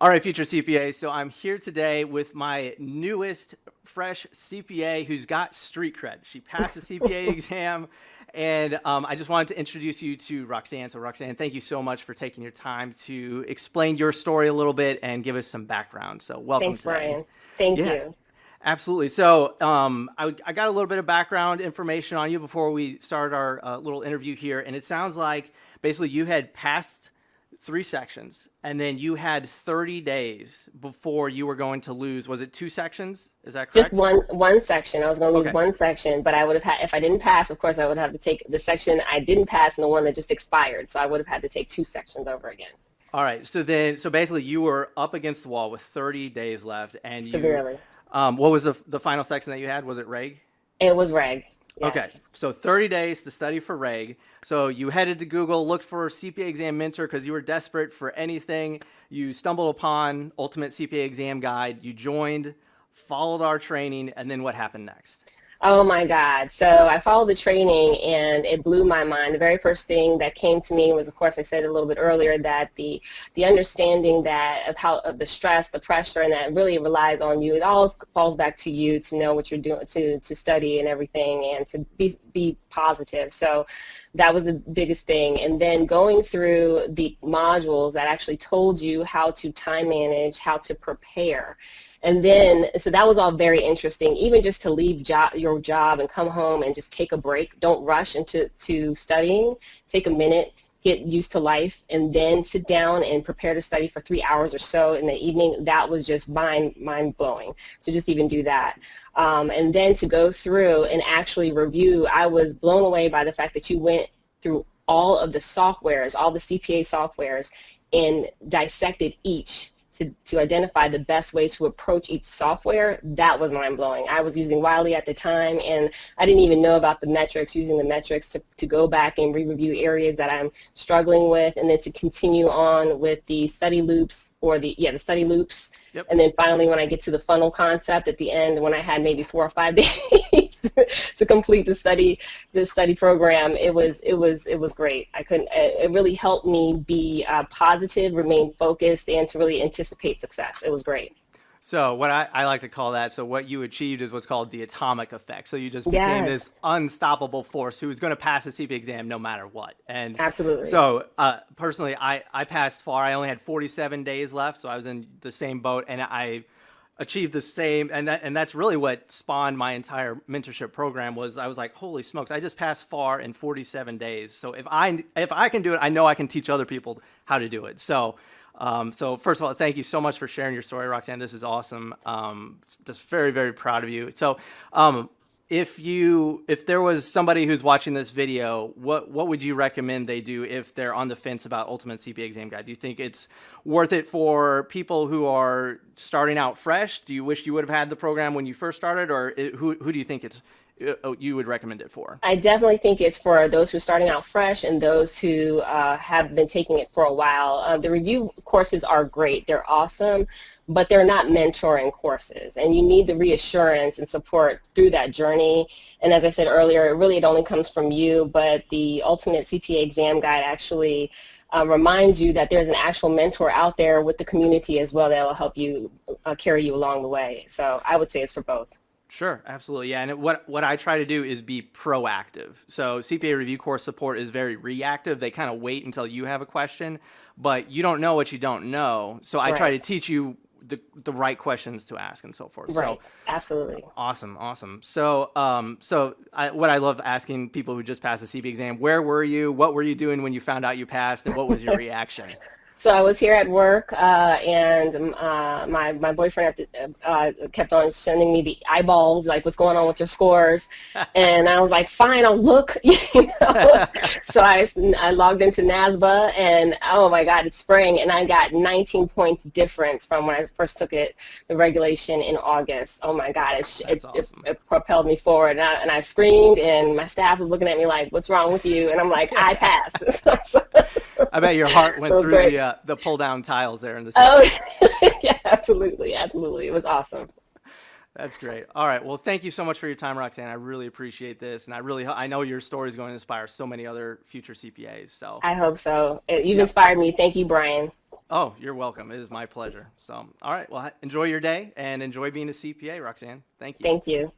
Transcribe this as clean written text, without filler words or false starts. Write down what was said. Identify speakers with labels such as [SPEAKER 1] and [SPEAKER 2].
[SPEAKER 1] All right, future CPA. So I'm here today with my newest fresh CPA who's got street cred. She passed the CPA exam, and I just wanted to introduce you to Roxanne. So Roxanne, thank you so much for taking your time to explain your story a little bit and give us some background. So welcome
[SPEAKER 2] Thanks,
[SPEAKER 1] today.
[SPEAKER 2] Brian. Thank
[SPEAKER 1] Yeah,
[SPEAKER 2] you.
[SPEAKER 1] absolutely. So I got a little bit of background information on you before we started our little interview here, and it sounds like basically you had passed three sections, and then you had 30 days before you were going to lose. Was it two sections? Is that
[SPEAKER 2] Just
[SPEAKER 1] correct?
[SPEAKER 2] one section. I was going to lose
[SPEAKER 1] Okay.
[SPEAKER 2] one section, but I would have had, if I didn't pass, of course, I would have to take the section I didn't pass and the one that just expired. So I would have had to take two sections over again.
[SPEAKER 1] All right. So basically, you were up against the wall with 30 days left, and
[SPEAKER 2] Severely.
[SPEAKER 1] what was the final section that you had? Was it REG?
[SPEAKER 2] It was REG.
[SPEAKER 1] Okay,
[SPEAKER 2] Yes.
[SPEAKER 1] so 30 days to study for REG. So you headed to Google, looked for a CPA exam mentor because you were desperate for anything. You stumbled upon Ultimate CPA Exam Guide. You joined, followed our training, and then what happened next?
[SPEAKER 2] Oh my God. So I followed the training and it blew my mind. The very first thing that came to me was, of course, I said a little bit earlier that the understanding that of the stress, the pressure, and that really relies on you. It all falls back to you to know what you're doing, to study and everything, and to be positive. So that was the biggest thing. And then going through the modules that actually told you how to time manage, how to prepare. And then, so that was all very interesting, even just to leave your job and come home and just take a break. Don't rush into studying. Take a minute, get used to life, and then sit down and prepare to study for 3 hours or so in the evening. That was just mind-blowing to just even do that. And then to go through and actually review, I was blown away by the fact that you went through all of the softwares, all the CPA softwares, and dissected each to identify the best way to approach each software. That was mind-blowing. I was using Wiley at the time, and I didn't even know about the metrics, using the metrics to go back and re-review areas that I'm struggling with, and then to continue on with the study loops, or the study loops.
[SPEAKER 1] Yep.
[SPEAKER 2] And then finally, when I get to the funnel concept at the end, when I had maybe 4 or 5 days to complete the study program, it was great. It really helped me be positive, remain focused, and to really anticipate success. It was great.
[SPEAKER 1] So what I like to call that, so what you achieved is what's called the atomic effect. So you just became
[SPEAKER 2] Yes,
[SPEAKER 1] this unstoppable force who was going to pass the CPA exam no matter what. And
[SPEAKER 2] absolutely.
[SPEAKER 1] so personally, I passed far. I only had 47 days left, so I was in the same boat, and I achieved the same. And that's really what spawned my entire mentorship program. Was I was like, holy smokes, I just passed far in 47 days. So if I can do it, I know I can teach other people how to do it. So first of all, thank you so much for sharing your story, Roxanne. This is awesome. Just very, very proud of you. So, if there was somebody who's watching this video, what would you recommend they do if they're on the fence about Ultimate CPA Exam Guide? Do you think it's worth it for people who are starting out fresh? Do you wish you would have had the program when you first started, or who do you think you would recommend it for?
[SPEAKER 2] I definitely think it's for those who are starting out fresh and those who have been taking it for a while. The review courses are great. They're awesome, but they're not mentoring courses, and you need the reassurance and support through that journey. And as I said earlier, it only comes from you, but the Ultimate CPA Exam Guide actually reminds you that there's an actual mentor out there with the community as well that will help you carry you along the way. So I would say it's for both.
[SPEAKER 1] Sure, absolutely. Yeah, and what I try to do is be proactive. So CPA review course support is very reactive. They kind of wait until you have a question, but you don't know what you don't know. So I try to
[SPEAKER 2] Right.
[SPEAKER 1] teach you the right questions to ask and so forth. So
[SPEAKER 2] Right. Absolutely.
[SPEAKER 1] awesome, awesome. What I love asking people who just passed the CPA exam, where were you? What were you doing when you found out you passed, and what was your reaction?
[SPEAKER 2] So I was here at work, and my boyfriend kept on sending me the eyeballs, like, what's going on with your scores? And I was like, fine, I'll look. So I logged into NASBA, and oh my God, it's spring, and I got 19 points difference from when I first took the regulation in August. Oh my God,
[SPEAKER 1] That's awesome.
[SPEAKER 2] it propelled me forward, and I screamed, and my staff was looking at me like, what's wrong with you? And I'm like, I passed.
[SPEAKER 1] I bet your heart
[SPEAKER 2] It
[SPEAKER 1] went
[SPEAKER 2] was
[SPEAKER 1] through
[SPEAKER 2] great.
[SPEAKER 1] the pull down tiles there in the city.
[SPEAKER 2] Oh, yeah, absolutely, absolutely. It was awesome.
[SPEAKER 1] That's great. All right. Well, thank you so much for your time, Roxanne. I really appreciate this, and I know your story is going to inspire so many other future CPAs. So,
[SPEAKER 2] I hope so. You've
[SPEAKER 1] yep.
[SPEAKER 2] inspired me. Thank you, Brian.
[SPEAKER 1] Oh, you're welcome. It is my pleasure. So, all right. Well, enjoy your day and enjoy being a CPA, Roxanne. Thank you.
[SPEAKER 2] Thank you.